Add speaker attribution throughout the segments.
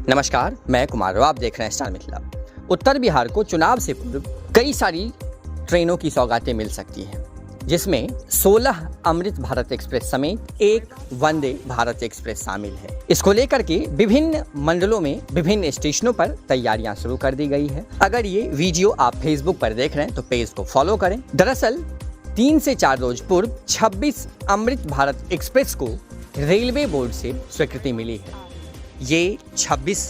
Speaker 1: नमस्कार, मैं कुमार राव, आप देख रहे हैं स्टार मिथिला। उत्तर बिहार को चुनाव से पूर्व कई सारी ट्रेनों की सौगातें मिल सकती हैं, जिसमें 16 अमृत भारत एक्सप्रेस समेत एक वंदे भारत एक्सप्रेस शामिल है। इसको लेकर के विभिन्न मंडलों में विभिन्न स्टेशनों पर तैयारियां शुरू कर दी गई है। अगर ये वीडियो आप फेसबुक पर देख रहे हैं तो पेज को फॉलो करें। दरअसल 3 से 4 रोज पूर्व 26 अमृत भारत एक्सप्रेस को रेलवे बोर्ड से स्वीकृति मिली है। ये 26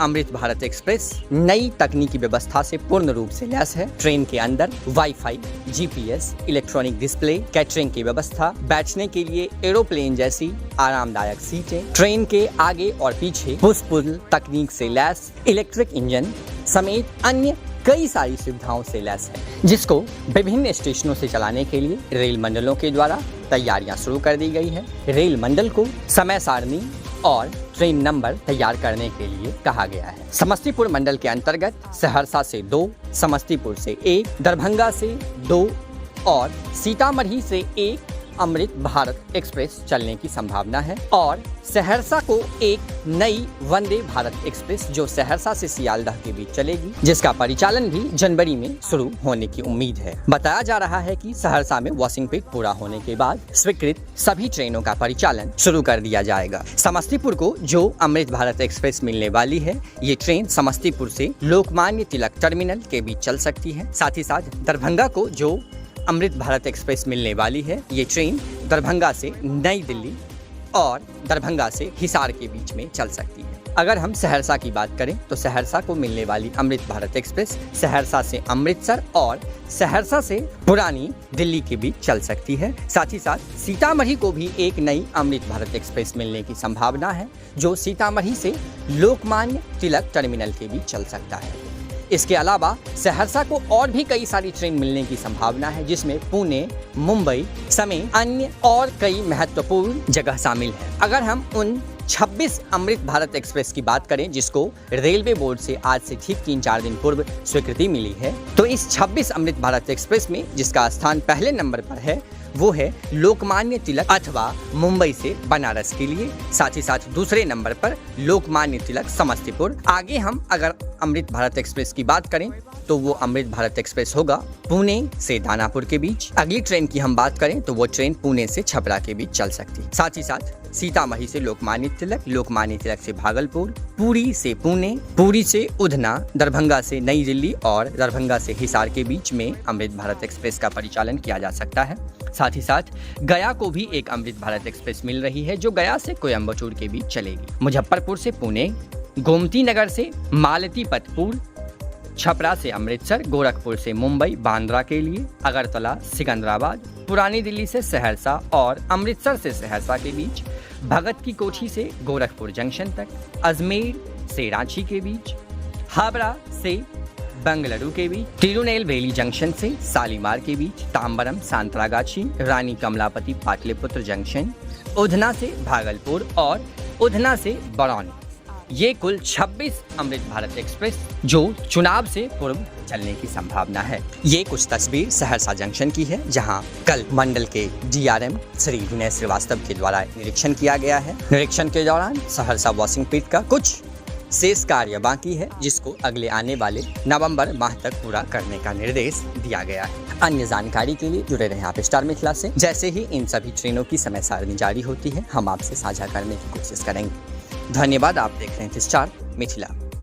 Speaker 1: अमृत भारत एक्सप्रेस नई तकनीकी व्यवस्था से पूर्ण रूप से लैस है। ट्रेन के अंदर wifi, GPS, electronic display, catering की व्यवस्था, बैठने के लिए एरोप्लेन जैसी आरामदायक सीटें, ट्रेन के आगे और पीछे पुश पुल तकनीक से लैस इलेक्ट्रिक इंजन समेत अन्य कई सारी सुविधाओं से लैस है, जिसको विभिन्न स्टेशनों से चलाने के लिए रेल मंडलों के द्वारा तैयारियां शुरू कर दी गई है। रेल मंडल को समय सारणी और ट्रेन नंबर तैयार करने के लिए कहा गया है। समस्तीपुर मंडल के अंतर्गत सहरसा से 2, समस्तीपुर से 1, दरभंगा से 2 और सीतामढ़ी से 1 अमृत भारत एक्सप्रेस चलने की संभावना है और सहरसा को एक नई वंदे भारत एक्सप्रेस जो सहरसा से सियालदह के बीच चलेगी, जिसका परिचालन भी जनवरी में शुरू होने की उम्मीद है। बताया जा रहा है कि सहरसा में वॉशिंग पिट पूरा होने के बाद स्वीकृत सभी ट्रेनों का परिचालन शुरू कर दिया जाएगा। समस्तीपुर को जो अमृत भारत एक्सप्रेस मिलने वाली है, ये ट्रेन समस्तीपुर से लोकमान्य तिलक टर्मिनल के बीच चल सकती है। साथ ही साथ दरभंगा को जो अमृत भारत एक्सप्रेस मिलने वाली है, ये ट्रेन दरभंगा से नई दिल्ली और दरभंगा से हिसार के बीच में चल सकती है। अगर हम सहरसा की बात करें तो सहरसा को मिलने वाली अमृत भारत एक्सप्रेस सहरसा से अमृतसर और सहरसा से पुरानी दिल्ली के बीच चल सकती है। साथ ही साथ सीतामढ़ी को भी एक नई अमृत भारत एक्सप्रेस मिलने की संभावना है, जो सीतामढ़ी से लोकमान्य तिलक टर्मिनल के बीच चल सकता है। इसके अलावा सहरसा को और भी कई सारी ट्रेन मिलने की संभावना है, जिसमें पुणे, मुंबई समेत अन्य और कई महत्वपूर्ण जगह शामिल है। अगर हम उन 26 अमृत भारत एक्सप्रेस की बात करें, जिसको रेलवे बोर्ड से आज से ठीक 3-4 दिन पूर्व स्वीकृति मिली है, तो इस 26 अमृत भारत एक्सप्रेस में जिसका स्थान पहले नंबर पर है वो है लोकमान्य तिलक अथवा मुंबई से बनारस के लिए। साथ ही साथ दूसरे नंबर पर लोकमान्य तिलक समस्तीपुर। आगे हम अगर अमृत भारत एक्सप्रेस की बात करें तो वो अमृत भारत एक्सप्रेस होगा पुणे से दानापुर के बीच। अगली ट्रेन की हम बात करें तो वो ट्रेन पुणे से छपरा के बीच चल सकती है। साथ ही साथ सीतामढ़ी से लोकमान्य तिलक से भागलपुर, पुरी से पुणे, पुरी से उधना, दरभंगा से नई दिल्ली और दरभंगा से हिसार के बीच में अमृत भारत एक्सप्रेस का परिचालन किया जा सकता है। साथ ही साथ गया को भी एक अमृत भारत एक्सप्रेस मिल रही है, जो गया से कोयम्बटूर के बीच चलेगी। मुजफ्फरपुर से पुणे, गोमती नगर से मालतीपतपुर, छपरा से अमृतसर, गोरखपुर से मुंबई बांद्रा के लिए, अगरतला सिकंदराबाद, पुरानी दिल्ली से सहरसा और अमृतसर से सहरसा के बीच, भगत की कोठी से गोरखपुर जंक्शन तक, अजमेर से रांची के बीच, हावड़ा से बेंगलुरु के बीच, तिरुनेलवेली जंक्शन से शालीमार के बीच, तांबरम सांतरागाछी, रानी कमलापति पाटलिपुत्र जंक्शन, उधना से भागलपुर और उधना से बरौनी। ये कुल 26 अमृत भारत एक्सप्रेस जो चुनाव से पूर्व चलने की संभावना है। ये कुछ तस्वीर सहरसा जंक्शन की है, जहां कल मंडल के डीआरएम श्री विनय श्रीवास्तव के द्वारा निरीक्षण किया गया है। निरीक्षण के दौरान सहरसा वॉशिंग पिट का कुछ शेष कार्य बाकी है, जिसको अगले आने वाले नवंबर माह तक पूरा करने का निर्देश दिया गया है। अन्य जानकारी के लिए जुड़े रहें आप स्टार मिथिला से। जैसे ही इन सभी ट्रेनों की समय सारणी जारी होती है, हम आपसे साझा करने की कोशिश करेंगे। धन्यवाद। आप देख रहे हैं स्टार मिथिला।